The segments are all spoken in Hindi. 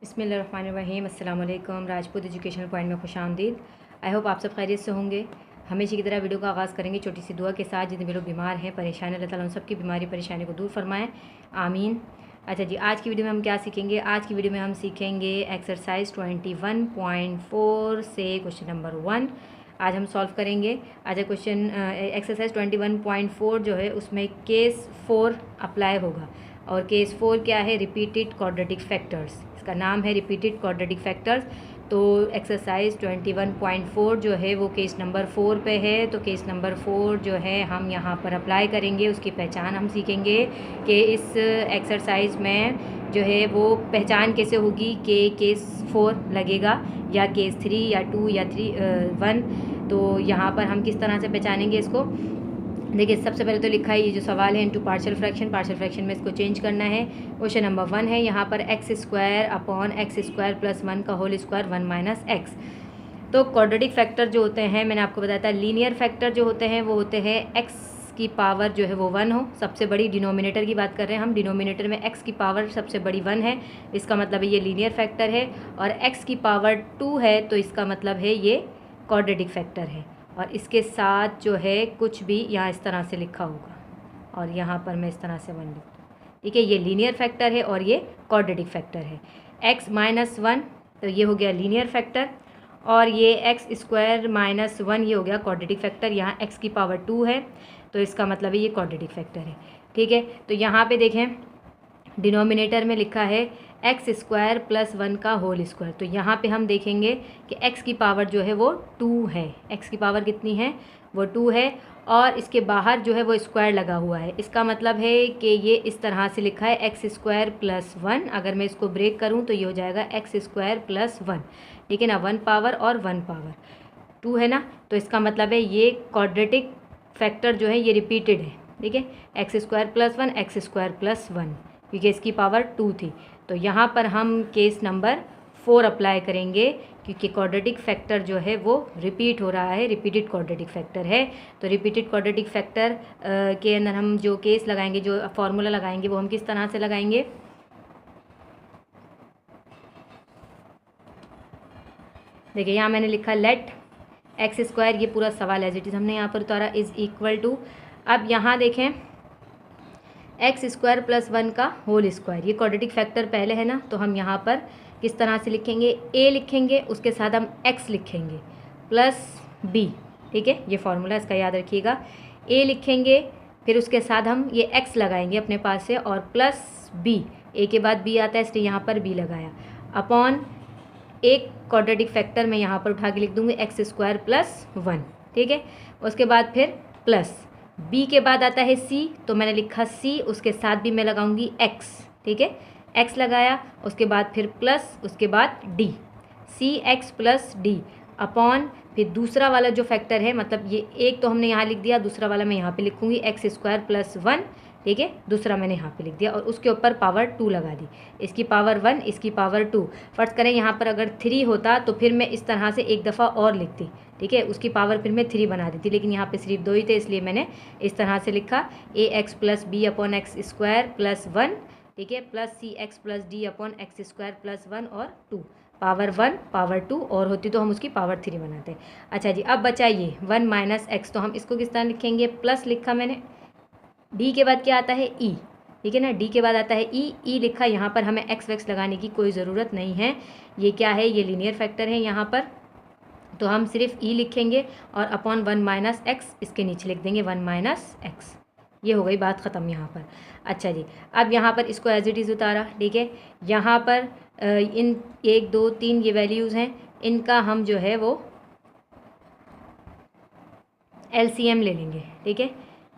बिस्मिल्लाहिर्रहमानिर्रहीम। अस्सलाम वालेकुम। राजपूत एजुकेशनल पॉइंट में खुशामदीद। आई होप आप सब खैरियत से होंगे। हमेशा की तरह वीडियो का आगाज़ करेंगे छोटी सी दुआ के साथ। जितने भी लोग बीमार हैं, परेशान, अल्लाह ताला उन सबकी बीमारी परेशानी को दूर फरमाएं, आमीन। अच्छा जी, आज की वीडियो में हम क्या सीखेंगे? आज की वीडियो में हम सीखेंगे एक्सरसाइज 21.4 से क्वेश्चन नंबर 1 आज हम सॉल्व करेंगे। अच्छा, क्वेश्चन एक्सरसाइज 21.4 जो है उसमें केस 4 अप्लाई होगा। और केस 4 क्या है? Repeated quadratic factors. इसका नाम है रिपीटेड क्वाड्रेटिक फैक्टर्स। तो एक्सरसाइज 21.4 जो है वो केस नंबर 4 पे है। तो केस नंबर 4 जो है हम यहाँ पर अप्लाई करेंगे, उसकी पहचान हम सीखेंगे कि इस एक्सरसाइज में जो है वो पहचान कैसे होगी कि केस 4 लगेगा या केस 3 या 2 या 1। तो यहाँ पर हम किस तरह से पहचानेंगे इसको? देखिए, सबसे पहले तो लिखा है ये जो सवाल है इनटू पार्शियल फ्रैक्शन में इसको चेंज करना है। क्वेश्चन नंबर 1 है यहाँ पर x² अपॉन x² प्लस 1 का होल स्क्वायर 1 माइनस x। तो क्वाड्रेटिक फैक्टर जो होते हैं, मैंने आपको बताया था, लीनियर फैक्टर जो होते हैं वो होते हैं x की पावर जो है वो 1 हो। सबसे बड़ी डिनोमिनेटर की बात कर रहे हैं हम, डिनोमिनेटर में x की पावर सबसे बड़ी 1 है, इसका मतलब है ये लीनियर फैक्टर है। और x की पावर 2 है तो इसका मतलब है ये क्वाड्रेटिक फैक्टर है। और इसके साथ जो है कुछ भी यहाँ इस तरह से लिखा होगा और यहाँ पर मैं इस तरह से 1 लिखता हूँ। ठीक है, ये लीनियर फैक्टर है और ये क्वाड्रेटिक फैक्टर है। x माइनस 1 तो ये हो गया लीनियर फैक्टर, और ये x² माइनस 1 ये हो गया क्वाड्रेटिक फैक्टर। यहाँ x की पावर 2 है तो इसका मतलब है ये क्वाड्रेटिक फैक्टर है। ठीक है, तो यहाँ पे देखें डिनोमिनेटर में लिखा है x² प्लस 1 का होल स्क्वायर। तो यहाँ पे हम देखेंगे कि x की पावर जो है वो 2 है। x की पावर कितनी है? वो 2 है। और इसके बाहर जो है वो स्क्वायर लगा हुआ है, इसका मतलब है कि ये इस तरह से लिखा है x² प्लस 1। अगर मैं इसको ब्रेक करूँ तो ये हो जाएगा x² प्लस 1। ठीक है ना, 1 पावर और 1 पावर 2 है ना। तो इसका मतलब है ये क्वाड्रेटिक फैक्टर जो है ये रिपीटेड है। ठीक है, x² प्लस 1 x² प्लस 1, क्योंकि इसकी पावर 2 थी। तो यहाँ पर हम केस नंबर 4 अप्लाई करेंगे क्योंकि क्वाड्रेटिक फैक्टर जो है वो रिपीट हो रहा है, रिपीटेड क्वाड्रेटिक फैक्टर है। तो रिपीटेड क्वाड्रेटिक फैक्टर के अंदर हम जो केस लगाएंगे, जो फॉर्मूला लगाएंगे, वो हम किस तरह से लगाएंगे? देखिए, यहाँ मैंने लिखा लेट x², ये पूरा सवाल एज इट इज़ हमने यहाँ पर उतारा, इज़ इक्वल टू, अब यहाँ देखें x² प्लस 1 का होल स्क्वायर, ये क्वाड्रेटिक फैक्टर पहले है ना। तो हम यहाँ पर किस तरह से लिखेंगे? a लिखेंगे, उसके साथ हम x लिखेंगे प्लस b। ठीक है, ये फार्मूला इसका याद रखिएगा। a लिखेंगे, फिर उसके साथ हम ये x लगाएंगे अपने पास से, और प्लस b, a के बाद b आता है इसलिए यहाँ पर b लगाया, अपॉन एक क्वाड्रेटिक फैक्टर मैं यहाँ पर उठा के लिख दूँगी x² प्लस 1। ठीक है, उसके बाद फिर प्लस b के बाद आता है c, तो मैंने लिखा c, उसके साथ भी मैं लगाऊंगी x। ठीक है, x लगाया, उसके बाद फिर प्लस, उसके बाद d, cx plus d upon फिर दूसरा वाला जो फैक्टर है, मतलब ये एक तो हमने यहाँ लिख दिया, दूसरा वाला मैं यहाँ पे लिखूँगी x² प्लस 1। ठीक है, दूसरा मैंने यहाँ पे लिख दिया और उसके ऊपर पावर 2 लगा दी। इसकी पावर 1, इसकी पावर 2। फर्ज करें यहाँ पर अगर 3 होता तो फिर मैं इस तरह से एक दफ़ा और लिखती। ठीक है, उसकी पावर फिर मैं 3 बना देती, लेकिन यहाँ पे सिर्फ 2 ही थे इसलिए मैंने इस तरह से लिखा ax plus b upon x² plus 1। ठीक है, plus cx plus d upon x² plus 1 और 2, पावर 1 पावर 2, और होती तो हम उसकी पावर 3 बनाते। अच्छा जी, अब बचा ये 1 माइनस x, तो हम इसको किस तरह लिखेंगे? प्लस लिखा मैंने, d के बाद क्या आता है? e। ठीक है ना, d के बाद आता है e लिखा। यहाँ पर हमें x वैक्स लगाने की कोई ज़रूरत नहीं है। ये क्या है? ये लीनियर फैक्टर है यहाँ पर, तो हम सिर्फ e लिखेंगे और अपॉन 1 माइनस एक्स इसके नीचे लिख देंगे 1 माइनस एक्स। ये हो गई बात ख़त्म यहाँ पर। अच्छा जी, अब यहाँ पर इसको एज इट इज़ उतारा। ठीक है, यहाँ पर इन 1 2 3 ये वैल्यूज़ हैं, इनका हम जो है वो LCM ले लेंगे। ठीक है,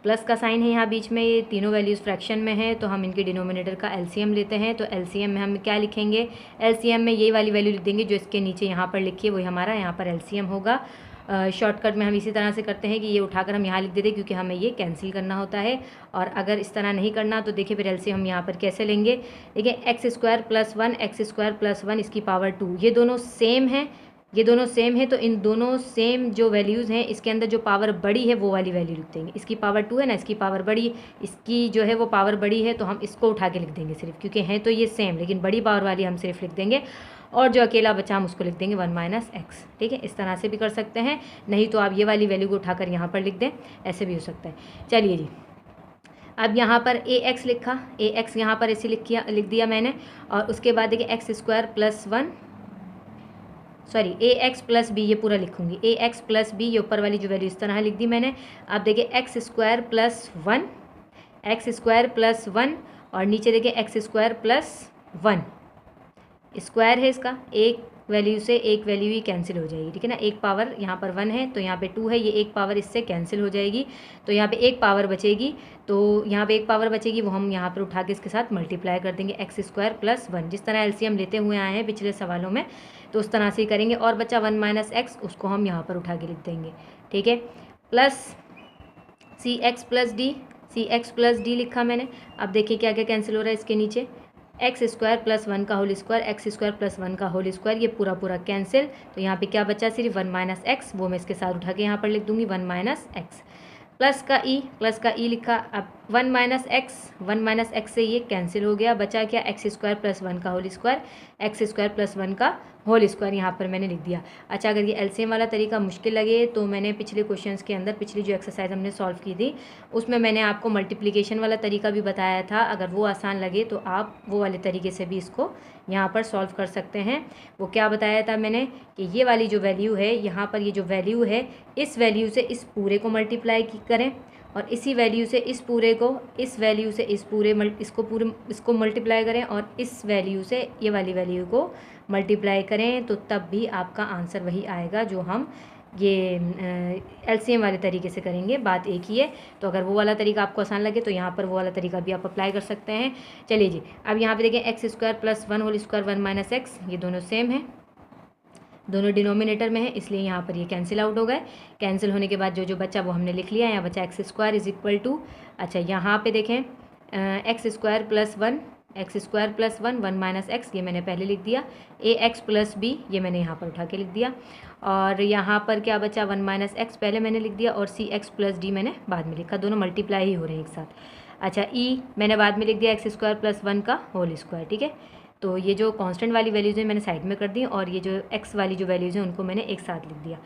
प्लस का साइन है यहाँ बीच में, ये तीनों वैल्यूज़ फ्रैक्शन में है तो हम इनके डिनोमिनेटर का LCM लेते हैं। तो LCM में हम क्या लिखेंगे? LCM में ये वाली वैल्यू लिख देंगे जो इसके नीचे यहाँ पर लिखिए, वही हमारा यहाँ पर LCM होगा। शॉर्टकट में हम इसी तरह से करते हैं कि ये उठाकर हम यहाँ लिख देते हैं क्योंकि हमें ये कैंसिल करना होता है। और अगर इस तरह नहीं करना तो देखिए फिर LCM हम यहाँ पर कैसे लेंगे? देखिए, x² प्लस 1 x² प्लस 1 इसकी पावर 2, ये दोनों सेम है। ये दोनों सेम है तो इन दोनों सेम जो वैल्यूज़ हैं इसके अंदर जो पावर बड़ी है वो वाली वैल्यू लिख देंगे। इसकी पावर 2 है ना, इसकी पावर बड़ी, इसकी जो है वो पावर बड़ी है तो हम इसको उठा के लिख देंगे सिर्फ, क्योंकि हैं तो ये सेम लेकिन बड़ी पावर वाली हम सिर्फ लिख देंगे और जो अकेला बचा हम उसको लिख देंगे 1 माइनस एक्स। ठीक है, इस तरह से भी कर सकते हैं, नहीं तो आप ये वाली वैल्यू को उठाकर यहाँ पर लिख दें, ऐसे भी हो सकता है। चलिए जी, अब यहाँ पर ए एक्स लिखा, ए एक्स यहाँ पर ऐसे लिख दिया मैंने, और उसके बाद देखिए एक्स स्क्वायर प्लस 1, सॉरी ए एक्स प्लस बी, ये पूरा लिखूंगी, ए एक्स प्लस बी, ये ऊपर वाली जो वैल्यू इस तरह लिख दी मैंने। अब देखिए x square plus 1, x square plus 1, और नीचे देखिए एक्स स्क्वायर प्लस 1, स्क्वायर है इसका, एक वैल्यू से एक वैल्यू ही कैंसिल हो जाएगी। ठीक है ना, एक पावर यहाँ पर 1 है तो यहाँ पे 2 है, ये एक पावर इससे कैंसिल हो जाएगी तो यहाँ पे एक पावर बचेगी, तो यहाँ पे एक पावर बचेगी वो हम यहाँ पर उठा के इसके साथ मल्टीप्लाई कर देंगे, एक्स स्क्वायर प्लस 1, जिस तरह एलसीएम लेते हुए आए हैं पिछले सवालों में तो उस तरह से ही करेंगे। और बच्चा 1 माइनस एक्स, उसको हम यहाँ पर उठा के लिख देंगे। ठीक है, प्लस सी एक्स प्लस डी, सी एक्स प्लस डी लिखा मैंने। अब देखिए क्या क्या कैंसिल हो रहा है इसके नीचे, एक्स स्क्वायर प्लस 1 का whole square, x square plus 1 का होल स्क्वायर, ये पूरा पूरा कैंसिल, तो यहाँ पे क्या बचा सिर्फ 1 माइनस एक्स, वो मैं इसके साथ उठा के यहाँ पर लिख दूंगी 1 माइनस एक्स। प्लस का ई, प्लस का ई लिखा। अब 1 माइनस एक्स से ये कैंसिल हो गया, बचा क्या एक्स स्क्वायर प्लस 1 का whole square, x square plus 1 का होल स्क्वायर यहाँ पर मैंने लिख दिया। अच्छा, अगर ये एलसीएम वाला तरीका मुश्किल लगे तो मैंने पिछले क्वेश्चंस के अंदर, पिछली जो एक्सरसाइज हमने सॉल्व की थी उसमें मैंने आपको मल्टीप्लिकेशन वाला तरीका भी बताया था, अगर वो आसान लगे तो आप वो वाले तरीके से भी इसको यहाँ पर सॉल्व कर सकते हैं। वो क्या बताया था मैंने कि ये वाली जो वैल्यू है यहाँ पर, ये जो वैल्यू है इस वैल्यू से इस पूरे को मल्टीप्लाई करें और इसी वैल्यू से इस पूरे को, इस वैल्यू से इस पूरे इसको मल्टीप्लाई करें और इस वैल्यू से ये वाली वैल्यू को मल्टीप्लाई करें, तो तब भी आपका आंसर वही आएगा जो हम ये एलसीएम वाले तरीके से करेंगे। बात एक ही है, तो अगर वो वाला तरीका आपको आसान लगे तो यहाँ पर वो वाला तरीका भी आप अप्लाई कर सकते हैं। चलिए जी, अब यहाँ पे देखें x square plus 1 whole square 1 minus x, ये दोनों सेम है, दोनों डिनोमिनेटर में है, इसलिए यहाँ पर ये कैंसिल आउट हो गए। कैंसिल होने के बाद जो जो बचा वो हमने लिख लिया, यहाँ बचा x square is equal to, अच्छा यहाँ पे देखें x square plus 1, x square plus 1, 1 minus x, ये मैंने पहले लिख दिया, ए एक्स प्लस बी, ये मैंने यहाँ पर उठा के लिख दिया, और यहाँ पर क्या बचा 1 माइनस एक्स पहले मैंने लिख दिया और सी एक्स प्लस डी मैंने बाद में लिखा, दोनों मल्टीप्लाई ही हो रहे हैं एक साथ। अच्छा, ई मैंने बाद में लिख दिया एक्स स्क्वायर प्लस 1 का होल स्क्वायर। ठीक है, तो ये जो कांस्टेंट वाली वैल्यूज़ हैं मैंने साइड में कर दी और ये जो एक्स वाली जो वैल्यूज़ हैं उनको मैंने एक साथ लिख दिया,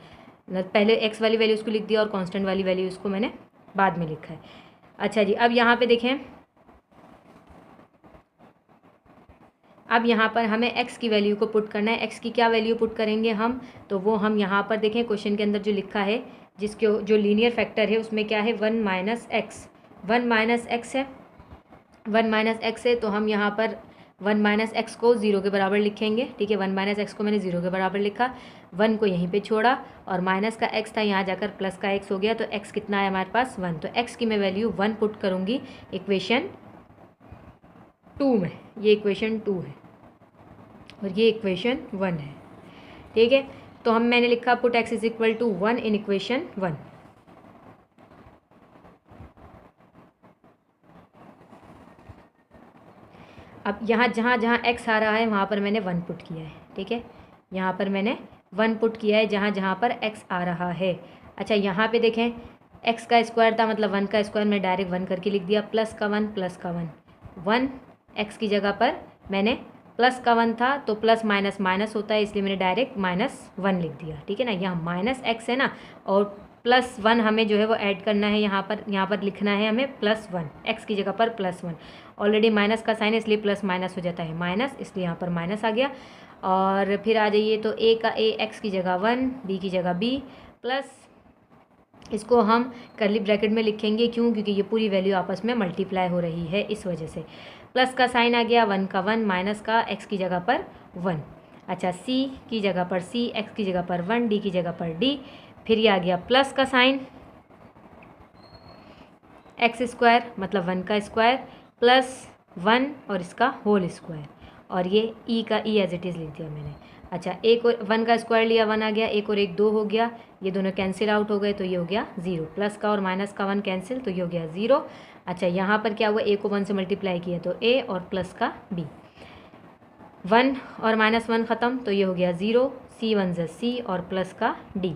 पहले एक्स वाली वैल्यूज़ को लिख दिया और कांस्टेंट वाली वैल्यूज़ को मैंने बाद में लिखा है। अच्छा जी, अब यहाँ पे देखें, अब यहाँ पर हमें x की वैल्यू को पुट करना है। x की क्या वैल्यू पुट करेंगे हम, तो वो हम यहाँ पर देखें क्वेश्चन के अंदर जो लिखा है, जिसके जो लीनियर फैक्टर है उसमें क्या है 1 माइनस एक्स, 1 माइनस एक्स है, 1 माइनस एक्स है, तो हम यहाँ पर 1 माइनस एक्स को 0 के बराबर लिखेंगे। ठीक है, 1 माइनस एक्स को मैंने 0 के बराबर लिखा, 1 को यहीं पे छोड़ा और माइनस का x था यहाँ जाकर प्लस का x हो गया, तो x कितना है हमारे पास 1, तो x की मैं वैल्यू 1 पुट करूँगी इक्वेशन 2 में, ये इक्वेशन 2 है और ये इक्वेशन 1 है। ठीक है, तो हम मैंने लिखा put x is equal to 1 in equation 1। अब यहाँ जहाँ जहाँ x आ रहा है वहाँ पर मैंने 1 पुट किया है। ठीक है, यहाँ पर मैंने 1 पुट किया है जहाँ जहाँ पर x आ रहा है। अच्छा, यहाँ पे देखें x का स्क्वायर था, मतलब 1 का स्क्वायर मैं डायरेक्ट 1 करके लिख दिया, प्लस का 1 प्लस का 1 x की जगह पर मैंने प्लस का 1 था तो प्लस माइनस माइनस होता है, इसलिए मैंने डायरेक्ट -1 लिख दिया। ठीक है ना, यहाँ माइनस एक्स है ना और प्लस 1 हमें जो है वो ऐड करना है, यहाँ पर लिखना है हमें +1, x की जगह पर +1, ऑलरेडी माइनस का साइन है इसलिए प्लस माइनस हो जाता है माइनस, इसलिए यहाँ पर माइनस आ गया। और फिर आ जाइए तो a का a, x की जगह 1, b की जगह b, प्लस इसको हम कर्ली ब्रैकेट में लिखेंगे, क्यों, क्योंकि ये पूरी वैल्यू आपस में मल्टीप्लाई हो रही है इस वजह से। प्लस का साइन आ गया, 1 का 1, माइनस का x की जगह पर 1। अच्छा, c की जगह पर c, x की जगह पर 1, d की जगह पर d, फिर ये आ गया प्लस का साइन, एक्स स्क्वायर मतलब 1 का स्क्वायर प्लस 1 और इसका होल स्क्वायर, और ये ई का ई एज इट इज़ लिख दिया मैंने। अच्छा, एक और 1 का स्क्वायर लिया, 1 आ गया, एक और एक 2 हो गया, ये दोनों कैंसिल आउट हो गए तो ये हो गया 0, प्लस का और माइनस का 1 कैंसिल तो ये हो गया 0। अच्छा, यहाँ पर क्या हुआ, a को 1 से मल्टीप्लाई किया तो a और प्लस का b, 1 और -1 ख़त्म तो ये हो गया 0, सी वन ज़ा सी और प्लस का डी,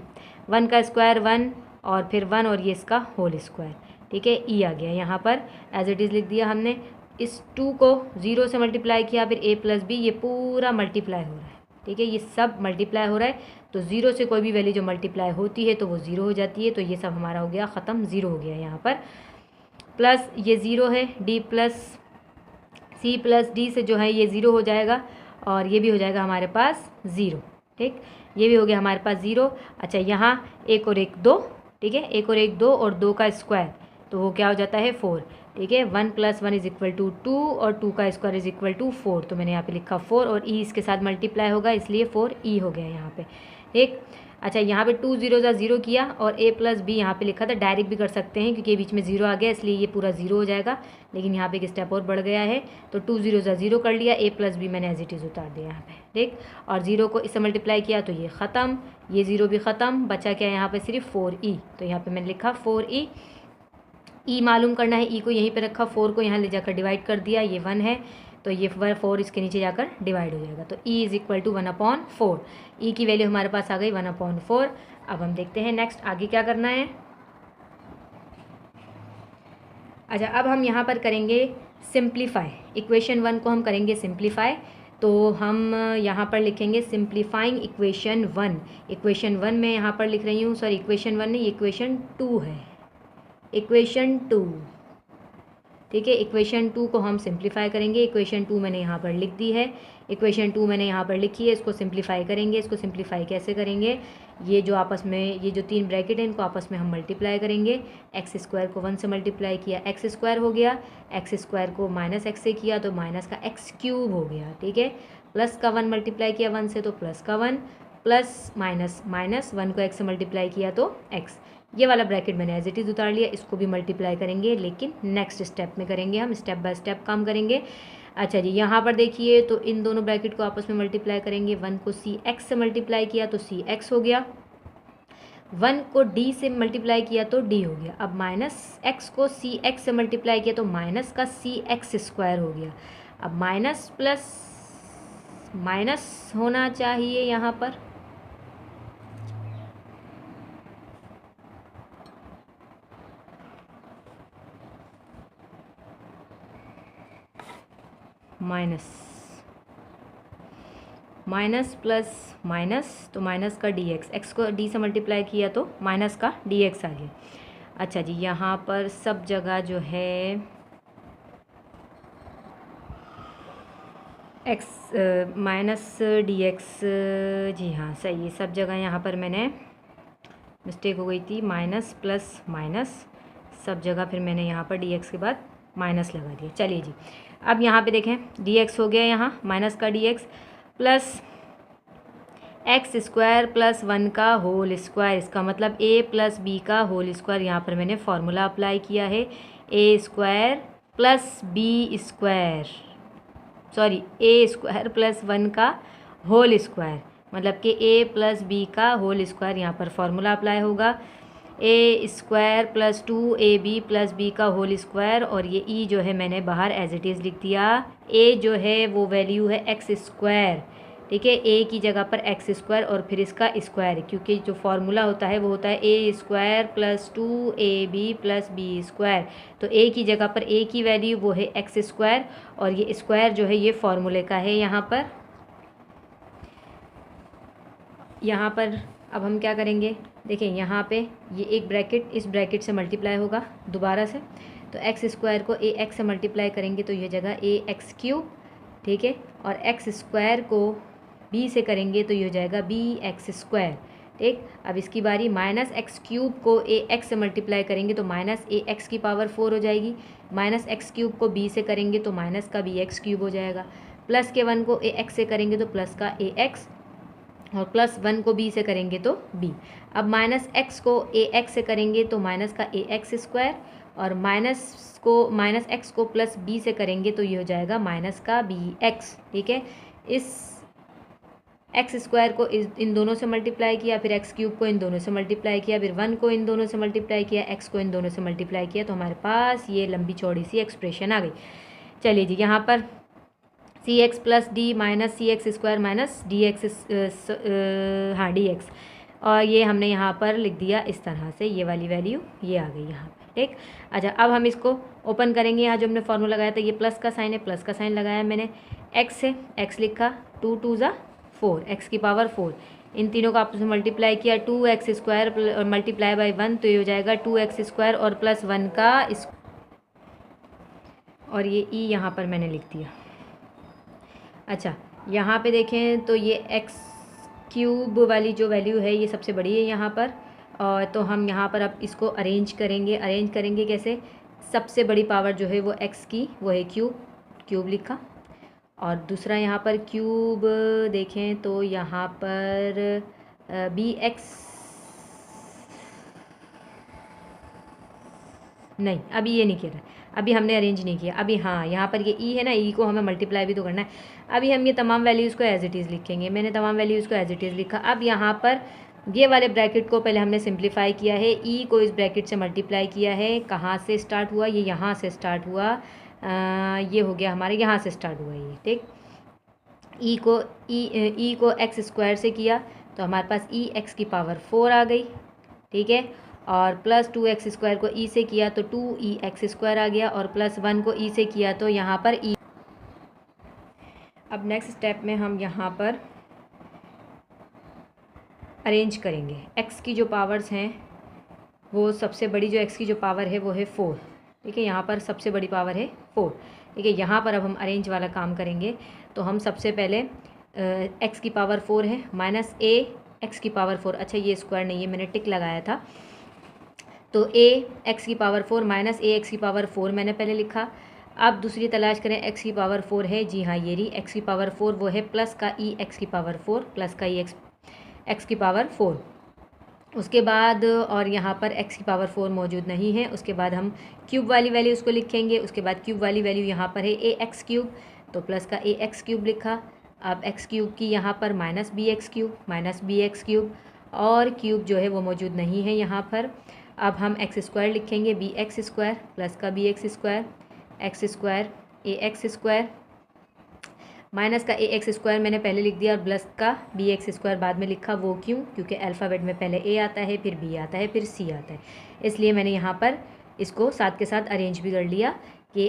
1 का स्क्वायर 1 और फिर 1 और ये इसका होल स्क्वायर, ठीक है। ई आ गया यहाँ पर, एज इट इज़ लिख दिया हमने। इस 2 को 0 से मल्टीप्लाई किया, फिर a प्लस बी, ये पूरा मल्टीप्लाई हो रहा है, ठीक है। ये सब मल्टीप्लाई हो रहा है, तो 0 से कोई भी वैल्यू जो मल्टीप्लाई होती है तो वो 0 हो जाती है। तो ये सब हमारा हो गया ख़त्म, 0 हो गया यहाँ पर। प्लस ये 0 है, d plus c plus d से जो है ये 0 हो जाएगा, और ये भी हो जाएगा हमारे पास 0, ठीक। ये भी हो गया हमारे पास 0। अच्छा, यहाँ 1 और 1 2, ठीक है, 1 और 1 2 और 2 का स्क्वायर, तो वो क्या हो जाता है 4, ठीक है। 1 + 1 = 2 और 2 का स्क्वायर इज इक्वल टू 4, तो मैंने यहाँ पे लिखा 4 और ई इसके साथ मल्टीप्लाई होगा, इसलिए 4e हो गया यहाँ पे, ठीक। अच्छा, यहाँ पे 2 0 ज़ा 0 किया और a प्लस बी यहाँ पे लिखा था, डायरेक्ट भी कर सकते हैं क्योंकि बीच में 0 आ गया इसलिए ये पूरा 0 हो जाएगा, लेकिन यहाँ पे एक स्टेप और बढ़ गया है, तो 2 0 ज़ा 0 कर लिया, a प्लस बी मैंने एज इट इज़ उतार दिया यहाँ पे, ठीक। और 0 को इससे मल्टीप्लाई किया तो ये ख़त्म, ये 0 भी ख़त्म, बचा क्या यहाँ पर सिर्फ 4e, तो यहाँ पर मैंने लिखा 4e। ई मालूम करना है, ई को यहीं पे रखा, 4 को यहाँ ले जाकर डिवाइड कर दिया, ये 1 है तो ये 4 इसके नीचे जाकर डिवाइड हो जाएगा, तो ई इज़ इक्वल टू 1/4। ई की वैल्यू हमारे पास आ गई 1/4। अब हम देखते हैं नेक्स्ट आगे क्या करना है। अच्छा, अब हम यहाँ पर करेंगे सिंप्लीफाई, इक्वेशन 1 को हम करेंगे सिंप्लीफाई, तो हम यहाँ पर लिखेंगे सिंप्लीफाइंग इक्वेशन 1। इक्वेशन 1 मैं यहाँ पर लिख रही हूँ, सॉरी इक्वेशन 1 नहीं, इक्वेशन 2 है, इक्वेशन 2, ठीक है। इक्वेशन 2 को हम सिंप्लीफाई करेंगे, इक्वेशन 2 मैंने यहाँ पर लिख दी है, इक्वेशन 2 मैंने यहाँ पर लिखी है, इसको सिंप्लीफाई करेंगे। इसको सिंप्लीफाई कैसे करेंगे, ये जो आपस में ये जो 3 ब्रैकेट हैं इनको आपस में हम मल्टीप्लाई करेंगे। एक्स स्क्वायर को 1 से मल्टीप्लाई किया, एक्स स्क्वायर हो गया, एक्स स्क्वायर को माइनस एक्स से किया तो माइनस का एक्स क्यूब हो गया, ठीक है। प्लस का 1 मल्टीप्लाई किया 1 से तो प्लस का 1, प्लस माइनस माइनस 1 को एक्स से मल्टीप्लाई किया तो एक्स, ये वाला ब्रैकेट मैंने एज इट इज़ उतार लिया। इसको भी मल्टीप्लाई करेंगे, लेकिन नेक्स्ट स्टेप में करेंगे, हम स्टेप बाय स्टेप काम करेंगे। अच्छा जी, यहाँ पर देखिए तो इन दोनों ब्रैकेट को आपस में मल्टीप्लाई करेंगे। 1 को सी एक्स से मल्टीप्लाई किया तो सी एक्स हो गया, 1 को डी से मल्टीप्लाई किया तो डी हो गया। अब माइनस एक्स को सी एक्स से मल्टीप्लाई किया तो माइनस का सी एक्स स्क्वायर हो गया। अब माइनस प्लस माइनस होना चाहिए यहाँ पर, माइनस माइनस प्लस माइनस, तो माइनस का डी एक्स, एक्स को डी से मल्टीप्लाई किया तो माइनस का डी एक्स आ गया। अच्छा जी, यहाँ पर सब जगह जो है एक्स माइनस डी एक्स, जी हाँ सही है, सब जगह यहाँ पर मैंने मिस्टेक हो गई थी, माइनस प्लस माइनस, सब जगह फिर मैंने यहाँ पर डी एक्स के बाद माइनस लगा दिया। चलिए जी, अब यहाँ पे देखें डी एक्स हो गया, यहाँ माइनस का D X plus X square plus 1 का होल स्क्वायर, इसका मतलब ए प्लस बी का होल स्क्वायर। यहाँ पर मैंने फार्मूला अप्लाई किया है, A square plus B square, sorry A square plus 1 का होल स्क्वायर, मतलब कि ए प्लस बी का होल स्क्वायर। यहाँ पर फार्मूला अप्लाई होगा, A square plus 2ab plus B का होल स्क्वायर, और ये ई जो है मैंने बाहर एज इट इज़ लिख दिया। ए जो है वो वैल्यू है एक्स स्क्वायर, ठीक है, ए की जगह पर एक्स स्क्वायर और फिर इसका स्क्वायर, क्योंकि जो फार्मूला होता है वो होता है A square plus 2ab plus B square. तो ए की जगह पर ए की वैल्यू वो है एक्स स्क्वायर, और ये स्क्वायर जो है ये फार्मूले का है। यहाँ पर अब हम क्या करेंगे, देखें यहाँ पे ये एक ब्रैकेट इस ब्रैकेट से मल्टीप्लाई होगा दोबारा से, तो एक्स स्क्वायर को ए एक्स से मल्टीप्लाई करेंगे तो ये जगह ए एक्स क्यूब, ठीक है, और एक्स स्क्वायर को बी से करेंगे तो ये हो जाएगा बी एक्स स्क्वायर, ठीक। अब इसकी बारी, माइनस एक्स क्यूब को ए एक्स से मल्टीप्लाई करेंगे तो माइनस ए एक्स की पावर 4 हो जाएगी, माइनस एक्स क्यूब को बी से करेंगे तो माइनस का बी एक्स क्यूब हो जाएगा, प्लस के 1 को ए एक्स से करेंगे तो प्लस का ए एक्स, और प्लस 1 को बी से करेंगे तो बी। अब माइनस एक्स को ए एक्स से करेंगे तो माइनस का ए एक्स स्क्वायर, और माइनस एक्स को प्लस बी से करेंगे तो ये हो जाएगा माइनस का बी एक्स, ठीक है। इस एक्स स्क्वायर को इन दोनों से मल्टीप्लाई किया, फिर एक्स क्यूब को इन दोनों से मल्टीप्लाई किया, फिर 1 को इन दोनों से मल्टीप्लाई किया, एक्स को इन दोनों से मल्टीप्लाई किया, तो हमारे पास ये लंबी चौड़ी सी एक्सप्रेशन आ गई। चलिए जी, यहाँ पर C X plus D minus C X square minus D X, हाँ डी एक्स, और ये हमने यहाँ पर लिख दिया इस तरह से, ये वाली वैल्यू ये आ गई यहाँ पे, ठीक। अच्छा, अब हम इसको ओपन करेंगे। यहाँ जो हमने फॉर्मूला लगाया था, ये प्लस का साइन है, प्लस का साइन लगाया मैंने, एक्स है, एक्स लिखा, 2 2 ज़ा 4, एक्स की पावर 4, इन तीनों का आपस में मल्टीप्लाई किया, 2x स्क्वायर और मल्टीप्लाई बाई 1, तो ये हो जाएगा 2x स्क्वायर और प्लस 1 का और ये ई यहाँ पर मैंने लिख दिया। अच्छा, यहाँ पे देखें तो ये एक्स क्यूब वाली जो वैल्यू है ये सबसे बड़ी है यहाँ पर, और तो हम यहाँ पर अब इसको अरेंज करेंगे कैसे, सबसे बड़ी पावर जो है वो एक्स की वो है क्यूब लिखा, और दूसरा यहाँ पर क्यूब देखें तो यहाँ पर बी एक्स, नहीं अभी ये नहीं किया, अभी हमने अरेंज नहीं किया अभी। हाँ, यहाँ पर ये ई है ना, ई को हमें मल्टीप्लाई भी तो करना है। अभी हम ये तमाम वैल्यूज़ को एज इट इज़ लिखेंगे, मैंने तमाम वैल्यूज़ को एज इट इज़ लिखा। अब यहाँ पर ये वाले ब्रैकेट को पहले हमने सिंप्लीफाई किया है, ई को इस ब्रैकेट से मल्टीप्लाई किया है, कहाँ से स्टार्ट हुआ, ये यहाँ से स्टार्ट हुआ, ये हो गया हमारे यहाँ से स्टार्ट हुआ ये, ठीक। ई को एक्स स्क्वायर से किया तो हमारे पास ई एक्स की पावर 4 आ गई, ठीक है, और प्लस 2x स्क्वायर को ई से किया तो 2e x स्क्वायर आ गया, और प्लस 1 को ई से किया तो यहाँ पर ई। अब नेक्स्ट स्टेप में हम यहाँ पर अरेंज करेंगे। x की जो पावर्स हैं वो सबसे बड़ी जो x की जो पावर है वो है 4, ठीक है, यहाँ पर सबसे बड़ी पावर है 4, ठीक है। यहाँ पर अब हम अरेंज वाला काम करेंगे, तो हम सबसे पहले x की पावर 4 है माइनस a x की पावर 4, अच्छा ये स्क्वायर नहीं है, मैंने टिक लगाया था, तो a x की पावर 4 माइनस a x की पावर 4 मैंने पहले लिखा। अब दूसरी तलाश करें, x की पावर 4 है, जी हाँ ये रही x की पावर 4, वो है प्लस का e x की पावर 4, प्लस का e x की पावर 4। उसके बाद और यहाँ पर x की पावर 4 मौजूद नहीं है, उसके बाद हम क्यूब वाली वैल्यू उसको लिखेंगे। उसके बाद क्यूब वाली वैल्यू यहाँ पर है a x क्यूब, तो प्लस का a x क्यूब लिखा। अब x क्यूब की यहाँ पर माइनस बी एक्स क्यूब, और क्यूब जो है वो मौजूद नहीं है यहाँ पर। अब हम एक्स स्क्वायर लिखेंगे, बी एक्स स्क्वायर प्लस का B X square, x square A X square, minus का ए एक्स स्क्वायर मैंने पहले लिख दिया और प्लस का बी एक्स स्क्वायर बाद में लिखा। वो क्यों? क्योंकि अल्फ़ाबेट में पहले ए आता है, फिर बी आता है, फिर सी आता है, इसलिए मैंने यहाँ पर इसको साथ के साथ अरेंज भी कर लिया कि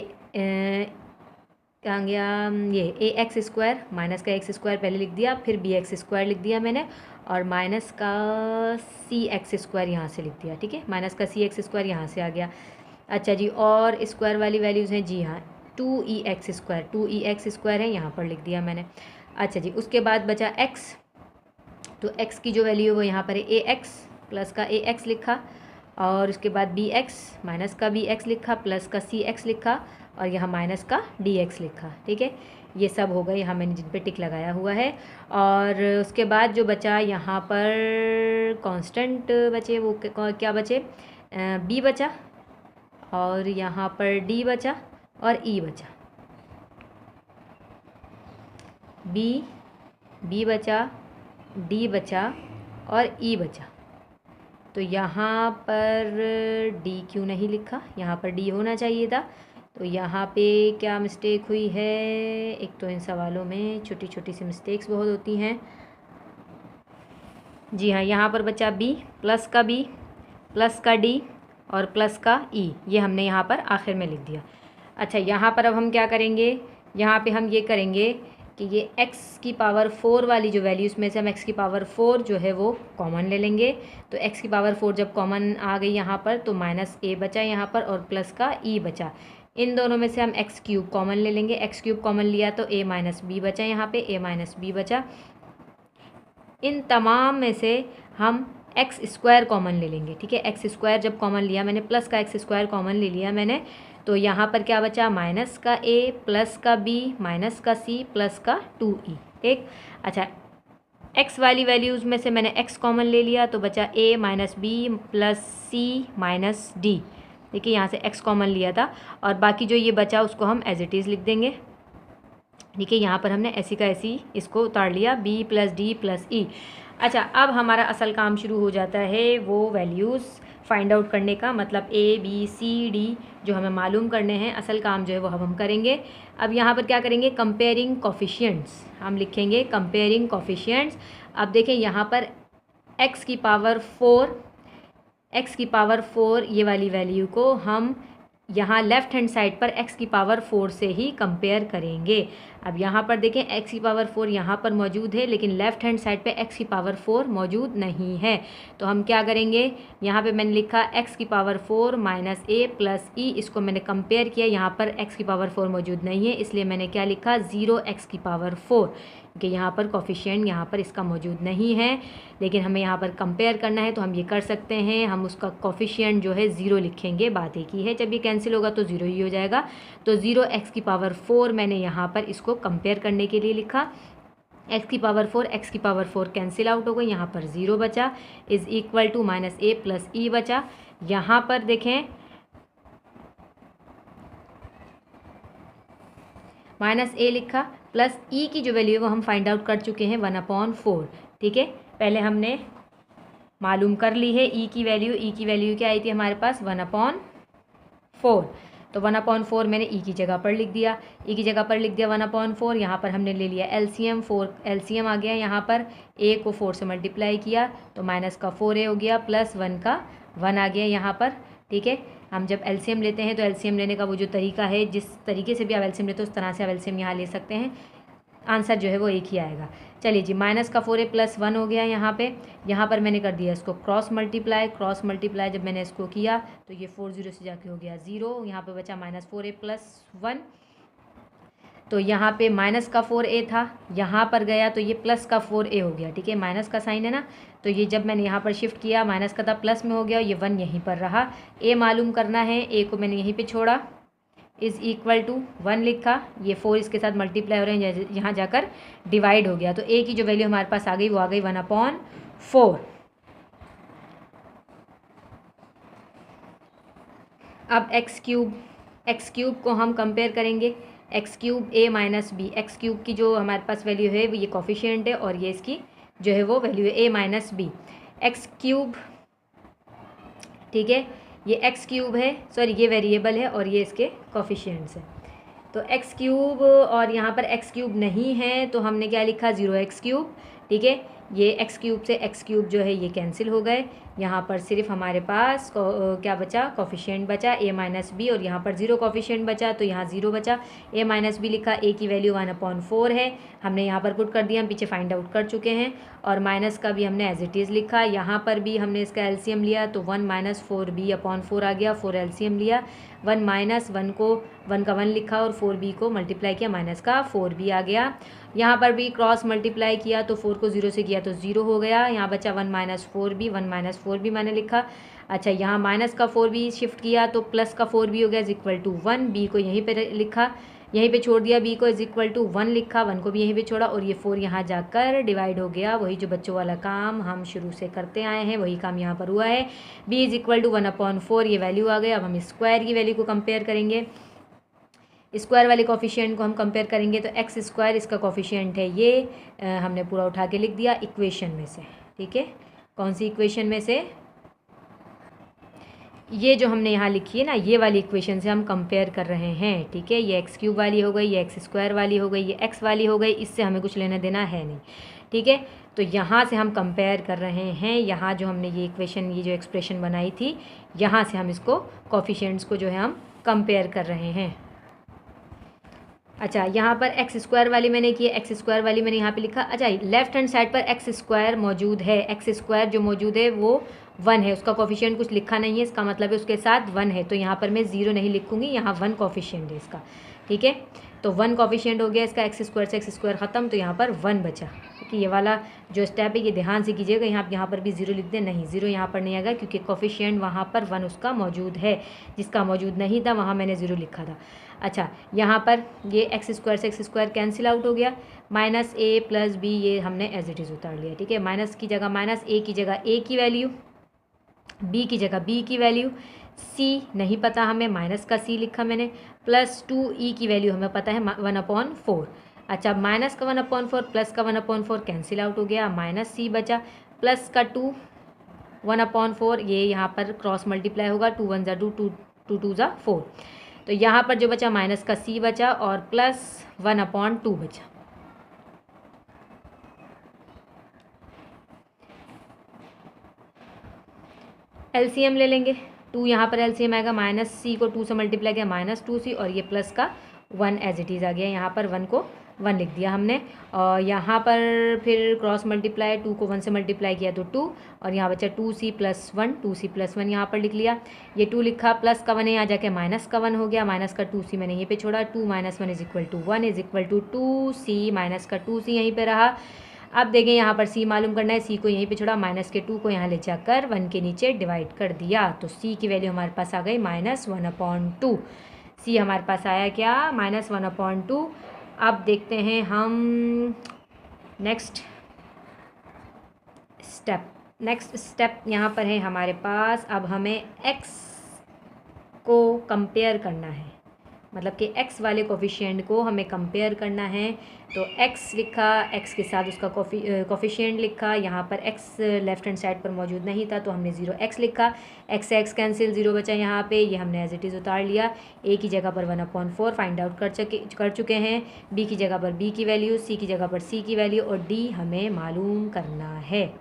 कहाँ गया ये ए एक्स स्क्वायर, माइनस का एक्स स्क्वायर पहले लिख दिया, फिर बी एक्स स्क्वायर लिख दिया मैंने, और माइनस का सी एक्स स्क्वायर यहाँ से लिख दिया, ठीक है, माइनस का सी एक्स स्क्वायर यहाँ से आ गया। अच्छा जी, और स्क्वायर वाली वैल्यूज़ हैं, जी हाँ 2e एक्स स्क्वायर है, यहाँ पर लिख दिया मैंने। अच्छा जी, उसके बाद बचा x, तो x की जो वैल्यू है वो यहाँ पर है ए एक्स, प्लस का ए एक्स लिखा, और उसके बाद बी एक्स, माइनस का बी एक्स लिखा, प्लस का सी एक्स लिखा, और यहाँ माइनस का डी एक्स लिखा, ठीक है। ये सब हो गए यहाँ मैंने जिन पे टिक लगाया हुआ है। और उसके बाद जो बचा यहाँ पर कांस्टेंट बचे, वो क्या बचे, बी बचा, और यहाँ पर डी बचा और ई बचा, बी बचा, डी बचा और ई बचा। तो यहाँ पर डी क्यों नहीं लिखा, यहाँ पर डी होना चाहिए था, तो यहाँ पे क्या मिस्टेक हुई है। एक तो इन सवालों में छोटी छोटी सी मिस्टेक्स बहुत होती हैं। जी हाँ, यहाँ पर बचा बी, प्लस का डी और प्लस का ई, ये हमने यहाँ पर आखिर में लिख दिया। अच्छा, यहाँ पर अब हम क्या करेंगे, यहाँ पे हम ये करेंगे कि ये x की पावर 4 वाली जो वैल्यू, इसमें से हम x की पावर 4 जो है वो कॉमन ले लेंगे। तो x की पावर 4 जब कॉमन आ गई यहाँ पर, तो माइनस a बचा यहाँ पर और प्लस का e बचा। इन दोनों में से हम x क्यूब कॉमन ले लेंगे, x क्यूब कॉमन लिया तो a माइनस बी बचा, यहाँ पे a माइनस बी बचा। इन तमाम में से हम एक्स स्क्वायर कॉमन ले लेंगे, ठीक है। एक्स स्क्वायर जब कॉमन लिया मैंने, प्लस का एक्स स्क्वायर कॉमन ले लिया मैंने, तो यहाँ पर क्या बचा, माइनस का ए, प्लस का बी, माइनस का सी, प्लस का 2e, ठीक। अच्छा, x वाली वैल्यूज़ में से मैंने x कॉमन ले लिया, तो बचा a minus b plus c minus d, देखिए यहाँ से x कॉमन लिया था, और बाकी जो ये बचा उसको हम एज इट इज़ लिख देंगे। ठीक है, यहाँ पर हमने ऐसी का ऐसी इसको उतार लिया, b प्लस डी प्लस ई। अच्छा, अब हमारा असल काम शुरू हो जाता है वो वैल्यूज़ फाइंड आउट करने का, मतलब a b c d जो हमें मालूम करने हैं, असल काम जो है वो हम करेंगे। अब यहाँ पर क्या करेंगे, कंपेयरिंग कोफिशिएंट्स हम लिखेंगे, कंपेयरिंग कोफिशिएंट्स। अब देखें यहाँ पर x की पावर 4 ये वाली वैल्यू को हम यहाँ लेफ़्ट हैंड साइड पर x की पावर 4 से ही कंपेयर करेंगे। अब यहाँ पर देखें x की पावर 4 यहाँ पर मौजूद है, लेकिन लेफ़्ट हैंड साइड पे x की पावर 4 मौजूद नहीं है। तो हम क्या करेंगे, यहाँ पे मैंने लिखा x की पावर 4 माइनस a प्लस ई, इसको मैंने कंपेयर किया, यहाँ पर x की पावर 4 मौजूद नहीं है, इसलिए मैंने क्या लिखा 0x की पावर 4, कि यहाँ पर कोफिशिएंट यहाँ पर इसका मौजूद नहीं है, लेकिन हमें यहाँ पर कंपेयर करना है तो हम ये कर सकते हैं, हम उसका कोफिशिएंट जो है 0 लिखेंगे। बात एक ही है, जब ये कैंसिल होगा तो 0 ही हो जाएगा। तो 0x की पावर 4 मैंने यहाँ पर इसको कंपेयर करने के लिए लिखा। x की पावर 4 कैंसिल आउट हो गई, यहाँ पर 0 बचा, is equal to minus a plus E बचा। यहाँ पर देखें माइनस a लिखा, प्लस e की जो वैल्यू है वो हम फाइंड आउट कर चुके हैं 1/4। ठीक है, पहले हमने मालूम कर ली है e की वैल्यू क्या आई थी हमारे पास 1/4। तो 1/4 मैंने e की जगह पर लिख दिया, 1/4। यहाँ पर हमने ले लिया एलसीएम, 4 एलसीएम आ गया, यहाँ पर a को 4 से मल्टीप्लाई किया तो माइनस का 4a हो गया, प्लस 1 का 1 आ गया यहाँ पर। ठीक है, हम जब एलसीएम लेते हैं तो एलसीएम लेने का वो जो तरीका है, जिस तरीके से भी आप एलसीएम लेते हो उस तरह से आप एलसीएम यहाँ ले सकते हैं, आंसर जो है वो एक ही आएगा। चलिए जी, माइनस का 4a प्लस 1 हो गया यहाँ पर मैंने कर दिया इसको क्रॉस मल्टीप्लाई जब मैंने इसको किया तो ये 4 0 से जाके हो गया 0, यहाँ पे बचा माइनस 4a प्लस 1। तो यहाँ पे माइनस का 4a था, यहाँ पर गया तो ये प्लस का 4a हो गया। ठीक है, माइनस का साइन है ना, तो ये जब मैंने यहाँ पर शिफ्ट किया माइनस का था प्लस में हो गया, ये 1 यहीं पर रहा। a मालूम करना है, a को मैंने यहीं पे छोड़ा, इज़ इक्वल टू 1 लिखा, ये 4 इसके साथ मल्टीप्लाई हो रहे हैं, यहाँ जाकर डिवाइड हो गया। तो a की जो वैल्यू हमारे पास आ गई वो आ गई 1/4। अब x क्यूब को हम कंपेयर करेंगे, x cube a minus b, x cube की जो हमारे पास वैल्यू है वो ये कोफिशिएंट है और ये इसकी जो है वो वैल्यू है a minus b, x cube. ठीक है, ये एक्स क्यूब है, सॉरी ये वेरिएबल है और ये इसके कोफिशिएंट्स है। तो एक्स क्यूब और यहाँ पर एक्स क्यूब नहीं है तो हमने क्या लिखा 0x क्यूब। ठीक है, ये एक्स क्यूब से एक्स क्यूब जो है ये कैंसिल हो गए, यहाँ पर सिर्फ हमारे पास क्या बचा, कोफिशिएंट बचा a माइनस बी, और यहाँ पर 0 कोफिशिएंट बचा तो यहाँ 0 बचा। a माइनस बी लिखा, a की वैल्यू 1/4 है, हमने यहाँ पर पुट कर दिया, हम पीछे फाइंड आउट कर चुके हैं। और माइनस का भी हमने एज इट इज़ लिखा, यहाँ पर भी हमने इसका एलसीएम लिया तो 1 माइनस 4b/4 आ गया, 4 एलसीएम लिया, 1 माइनस 1 को 1 का 1 लिखा और 4b को मल्टीप्लाई किया, माइनस का 4b आ गया। यहाँ पर भी क्रॉस मल्टीप्लाई किया तो 4 को 0 से किया तो 0 हो गया, यहाँ बचा 1 माइनस 4b मैंने लिखा। अच्छा, यहाँ माइनस का 4b शिफ्ट किया तो प्लस का 4b हो गया इज इक्वल टू 1, b को यहीं पे लिखा, यहीं पे छोड़ दिया, b को इज इक्वल टू 1 लिखा, 1 को भी यहीं पे छोड़ा और ये 4 यहाँ जाकर डिवाइड हो गया। वही जो बच्चों वाला काम हम शुरू से करते आए हैं वही काम यहाँ पर हुआ है। b इज इक्वल टू 1/4 ये वैल्यू आ गई। अब हम स्क्वायर की वैल्यू को कंपेयर करेंगे, स्क्वायर वाले कोफिशिएंट को हम कंपेयर करेंगे तो एक्स स्क्वायर इसका कोफिशिएंट है, ये हमने पूरा उठा के लिख दिया इक्वेशन में से। ठीक है, कौन सी इक्वेशन में से, ये जो हमने यहाँ लिखी है ना, ये वाली इक्वेशन से हम कंपेयर कर रहे हैं। ठीक है, ये एक्स क्यूब वाली हो गई, ये एक्स स्क्वायर वाली हो गई, ये एक्स वाली हो गई, इससे हमें कुछ लेना देना है नहीं। ठीक है, तो यहाँ से हम कंपेयर कर रहे हैं, यहाँ जो हमने ये इक्वेशन, ये जो एक्सप्रेशन बनाई थी, यहाँ से हम इसको कोफिशिएंट्स को जो है हम कंपेयर कर रहे हैं। अच्छा, यहाँ पर एक्स स्क्वायर वाली मैंने की है, एक्स स्क्वायर वाली मैंने यहाँ पे लिखा। अच्छा, लेफ्ट हैंड साइड पर एक्स स्क्वायर मौजूद है, एक्स स्क्वायर जो मौजूद है वो 1 है, उसका कोफिशिएंट कुछ लिखा नहीं है, इसका मतलब है उसके साथ 1 है, तो यहाँ पर मैं 0 नहीं लिखूँगी, यहाँ 1 कोफिशिएंट है इसका। ठीक है, तो 1 कोफिशिएंट हो गया इसका, एक्स स्क्वायर से एक्स स्क्वायर ख़त्म, तो यहाँ पर 1 बचा। कि ये वाला जो स्टेप है ये ध्यान से कीजिएगा, यहाँ पर भी 0 लिख दें, नहीं 0 यहाँ पर नहीं आएगा क्योंकि कोफिशिएंट वहाँ पर 1 उसका मौजूद है, जिसका मौजूद नहीं था वहाँ मैंने 0 लिखा था। अच्छा, यहाँ पर ये एक्स स्क्वायर से एक्स स्क्वायर कैंसिल आउट हो गया, माइनस a प्लस b ये हमने एज इट इज़ उतार लिया। ठीक है, माइनस की जगह माइनस, a की जगह a की वैल्यू, b की जगह b की वैल्यू, c नहीं पता हमें, माइनस का c लिखा मैंने, प्लस 2e की वैल्यू हमें पता है 1/4। अच्छा, माइनस का 1/4 प्लस का 1/4 कैंसिल आउट हो गया, माइनस सी बचा, प्लस का 2 1/4, ये यहाँ पर क्रॉस मल्टीप्लाई होगा, 2 1 ज़ा 2, 2 2 ज़ा 4। तो यहाँ पर जो बचा माइनस का सी बचा और प्लस 1/2 बचा। एलसीएम ले लेंगे, 2 यहाँ पर एलसीएम आएगा, माइनस सी को 2 से मल्टीप्लाई किया -2c, और ये प्लस का 1 एज इट इज़ आ गया, यहाँ पर 1 को 1 लिख दिया हमने। और यहाँ पर फिर क्रॉस मल्टीप्लाई, 2 को 1 से मल्टीप्लाई किया तो 2, और यहाँ बचा 2c + 1, 2c + 1 यहाँ पर लिख लिया। ये 2 लिखा, प्लस का 1 यहाँ जाके माइनस का 1 हो गया, माइनस का 2c मैंने यहीं पे छोड़ा, 2 - 1 = 1 = 2c, माइनस का 2c यहीं पे रहा। अब देखें यहाँ पर c मालूम करना है, c को यहीं पे छोड़ा, माइनस के 2 को यहाँ ले जाकर 1 के नीचे डिवाइड कर दिया, तो c की वैल्यू हमारे पास आ गई -1/2। c हमारे पास आया क्या, -1/2। अब देखते हैं हम नेक्स्ट स्टेप यहाँ पर है हमारे पास। अब हमें x को कंपेयर करना है, मतलब कि x वाले कोफिशिएंट को हमें कंपेयर करना है। तो x लिखा, x के साथ उसका कोफिशिएंट लिखा, यहाँ पर x लेफ्ट हैंड साइड पर मौजूद नहीं था तो हमने 0x लिखा, x से x कैंसिल, 0 बचा यहाँ पे, ये हमने एज इट इज़ उतार लिया। a की जगह पर 1/4 फाइंड आउट कर चुके हैं, b की जगह पर b की वैल्यू, c की जगह पर c की वैल्यू, और d हमें मालूम करना है।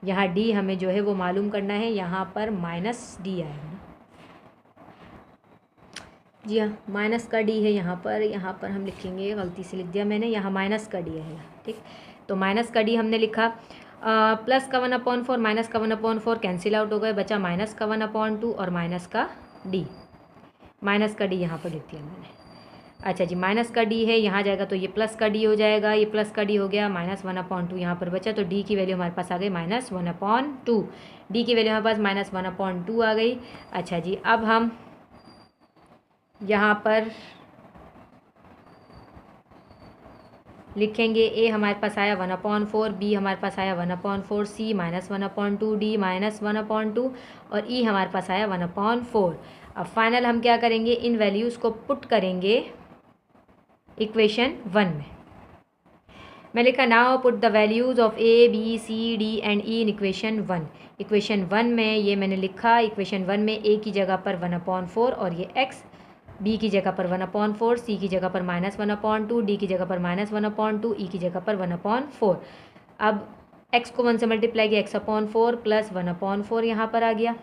यहाँ d हमें जो है वो मालूम करना है, यहाँ पर -d आएगा, जी हाँ, माइनस का डी है यहाँ पर हम लिखेंगे, गलती से लिख दिया मैंने, यहाँ माइनस का डी है, ठीक। तो माइनस का डी हमने लिखा, प्लस का 1/4 माइनस का 1/4 कैंसिल आउट हो गए, बचा माइनस का 1/2 और माइनस का डी, माइनस का डी यहाँ पर लिख दिया मैंने। अच्छा जी, माइनस का डी है, यहाँ जाएगा तो ये प्लस का डी हो जाएगा, ये प्लस का डी हो गया, -1/2 यहाँ पर बचा, तो डी की वैल्यू हमारे पास आ गई -1/2, डी की वैल्यू हमारे पास -1/2 आ गई। अच्छा जी, अब हम यहाँ पर लिखेंगे, a हमारे पास आया 1/4, b हमारे पास आया 1/4, c -1/2, d -1/2 और e हमारे पास आया 1/4। अब फाइनल हम क्या करेंगे, इन वैल्यूज़ को पुट करेंगे इक्वेशन 1 में। मैं लिखा, now put the values of a b c d and e in equation 1। Equation 1 में ये मैंने लिखा, इक्वेशन 1 में a की जगह पर 1/4 और ये x, b की जगह पर 1/4, c की जगह पर -1/2, d की जगह पर -1/2, e की जगह पर 1/4। अब x को 1 से मल्टीप्लाई किया, x/4 प्लस 1/4 यहाँ पर आ गया,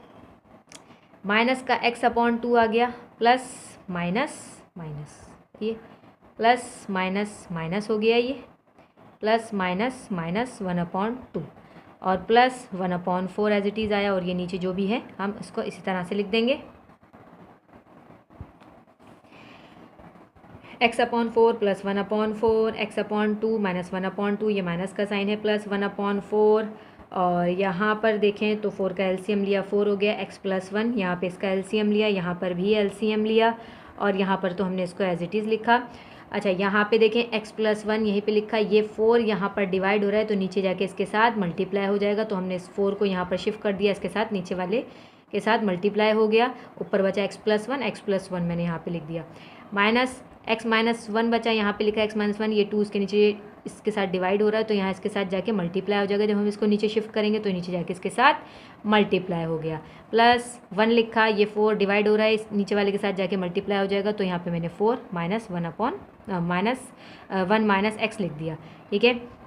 माइनस का x/2 आ गया, प्लस माइनस माइनस, ये प्लस माइनस माइनस हो गया, ये प्लस माइनस माइनस 1/2 और प्लस 1/4 एज इट इज़ आया, और ये नीचे जो भी है हम इसको इसी तरह से लिख देंगे, x/4 प्लस 1/4, x/2 -1/2, ये माइनस का साइन है, प्लस 1/4, और यहाँ पर देखें तो 4 का एलसीएम लिया, 4 हो गया, x + 1, यहाँ पे इसका एलसीएम लिया, यहाँ पर भी एलसीएम लिया, और यहाँ पर तो हमने इसको एज इट इज़ लिखा। अच्छा, यहाँ पे देखें x + 1 यहीं पे लिखा, ये 4 यहाँ पर डिवाइड हो रहा है तो नीचे जाके इसके साथ मल्टीप्लाई हो जाएगा, तो हमने इस 4 को यहाँ पर शिफ्ट कर दिया, इसके साथ नीचे वाले के साथ मल्टीप्लाई हो गया, ऊपर बचा x + 1 मैंने यहाँ पे लिख दिया, माइनस x - 1 बचा, यहाँ पे लिखा x - 1, ये 2 इसके नीचे इसके साथ डिवाइड हो रहा है तो यहाँ इसके साथ जाके मल्टीप्लाई हो जाएगा, जब हम इसको नीचे शिफ्ट करेंगे तो नीचे जाके इसके साथ मल्टीप्लाई हो गया, प्लस 1 लिखा, ये 4 डिवाइड हो रहा है, इस नीचे वाले के साथ जाके मल्टीप्लाई हो जाएगा, तो यहाँ पे मैंने 4 -1 - x लिख दिया, ठीक है।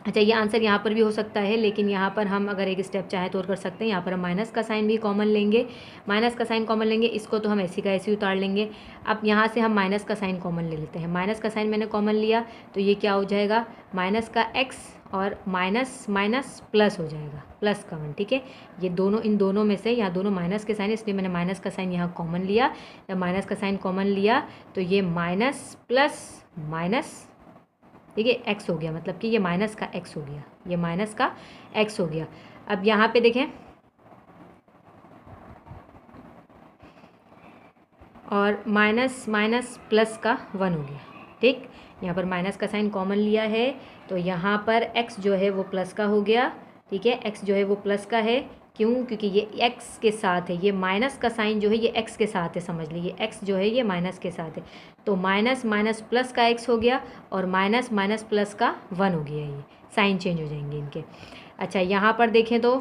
अच्छा, ये आंसर यहाँ पर भी हो सकता है, लेकिन यहाँ पर हम अगर एक स्टेप चाहें तो और कर सकते हैं, यहाँ पर हम माइनस का साइन भी कॉमन लेंगे, माइनस का साइन कॉमन लेंगे, इसको तो हम ऐसी का ऐसी उतार लेंगे। अब यहाँ से हम माइनस का साइन कॉमन ले लेते हैं, माइनस का साइन मैंने कॉमन लिया तो ये क्या हो जाएगा, माइनस का x और माइनस माइनस प्लस हो जाएगा, प्लस का 1, ठीक है। ये दोनों, इन दोनों में से, यहाँ दोनों माइनस के साइन, इसलिए मैंने माइनस का साइन यहाँ कॉमन लिया। जब माइनस का साइन कॉमन लिया तो ये माइनस प्लस माइनस, ठीक है, x हो गया, मतलब कि ये माइनस का x हो गया, ये माइनस का x हो गया। अब यहाँ पे देखें, और माइनस माइनस प्लस का 1 हो गया, ठीक। यहाँ पर माइनस का साइन कॉमन लिया है तो यहाँ पर x जो है वो प्लस का हो गया, ठीक है, x जो है वो प्लस का है, क्यों? क्योंकि ये x के साथ है, ये माइनस का साइन जो है ये x के साथ है, समझ लीजिए x जो है ये माइनस के साथ है, तो माइनस माइनस प्लस का x हो गया और माइनस माइनस प्लस का 1 हो गया, ये साइन चेंज हो जाएंगे इनके। अच्छा यहाँ पर देखें तो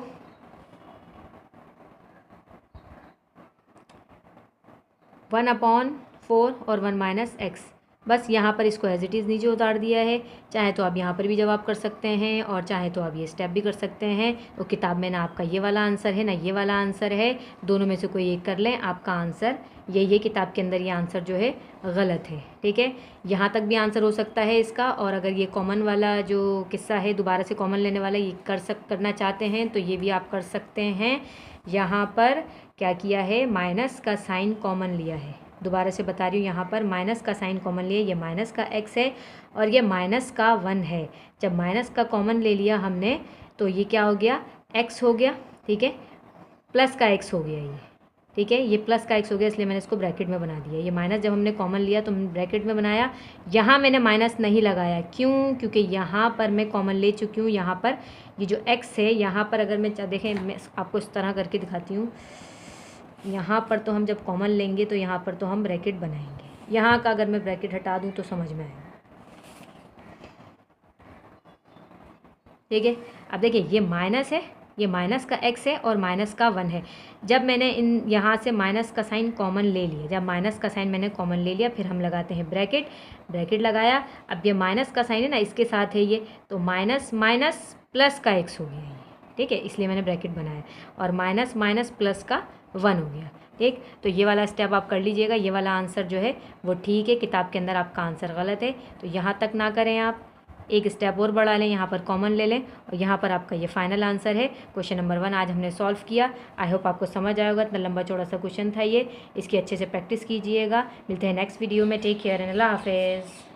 1/4 और 1 माइनस एक्स, बस यहाँ पर इसको एज इट इज़ नीचे उतार दिया है। चाहे तो आप यहाँ पर भी जवाब कर सकते हैं और चाहे तो आप ये स्टेप भी कर सकते हैं। तो किताब में ना आपका ये वाला आंसर है ना ये वाला आंसर है, दोनों में से कोई एक कर लें, आपका आंसर ये किताब के अंदर ये आंसर जो है गलत है। ठीक है, यहाँ तक भी आंसर हो सकता है इसका। और अगर ये कॉमन वाला जो किस्सा है दोबारा से कॉमन लेने वाला ये करना चाहते हैं तो ये भी आप कर सकते हैं। यहाँ पर क्या किया है, माइनस का साइन कॉमन लिया है, दोबारा से बता रही हूँ, यहाँ पर माइनस का साइन कॉमन लिया, ये माइनस का x है और ये माइनस का 1 है। जब माइनस का कॉमन ले लिया हमने तो ये क्या हो गया, x हो गया। ठीक है, प्लस का x हो गया ये। ठीक है, ये प्लस का x हो गया, इसलिए मैंने इसको ब्रैकेट में बना दिया। ये माइनस जब हमने कॉमन लिया तो हमने ब्रैकेट में बनाया, यहाँ मैंने माइनस नहीं लगाया, क्यों? क्योंकि यहाँ पर मैं कॉमन ले चुकी हूँ। यहाँ पर ये जो x है, यहाँ पर अगर मैं देखें, मैं आपको इस तरह करके दिखाती हूँ, यहाँ पर तो हम जब कॉमन लेंगे तो यहाँ पर तो हम ब्रैकेट बनाएंगे, यहाँ का अगर मैं ब्रैकेट हटा दूँ तो समझ में आएगा। ठीक है, अब देखिए ये माइनस है, ये माइनस का x है और माइनस का 1 है। जब मैंने इन यहाँ से माइनस का साइन कॉमन ले लिया, जब माइनस का साइन मैंने कॉमन ले लिया, फिर हम लगाते हैं ब्रैकेट, ब्रैकेट लगाया। अब ये माइनस का साइन है ना, इसके साथ है ये, तो माइनस माइनस प्लस का x हो गया ये। ठीक है, इसलिए मैंने ब्रैकेट बनाया और माइनस माइनस प्लस का 1 हो गया। ठीक, तो ये वाला स्टेप आप कर लीजिएगा। ये वाला आंसर जो है वो ठीक है, किताब के अंदर आपका आंसर गलत है, तो यहाँ तक ना करें, आप एक स्टेप और बढ़ा लें, यहाँ पर कॉमन ले लें और यहाँ पर आपका ये फाइनल आंसर है। क्वेश्चन नंबर 1 आज हमने सॉल्व किया। आई होप आपको समझ आया होगा, इतना लंबा चौड़ा सा क्वेश्चन था ये, इसकी अच्छे से प्रैक्टिस कीजिएगा। मिलते हैं नेक्स्ट वीडियो में, टेक केयर एंड अल्लाह हाफिज़।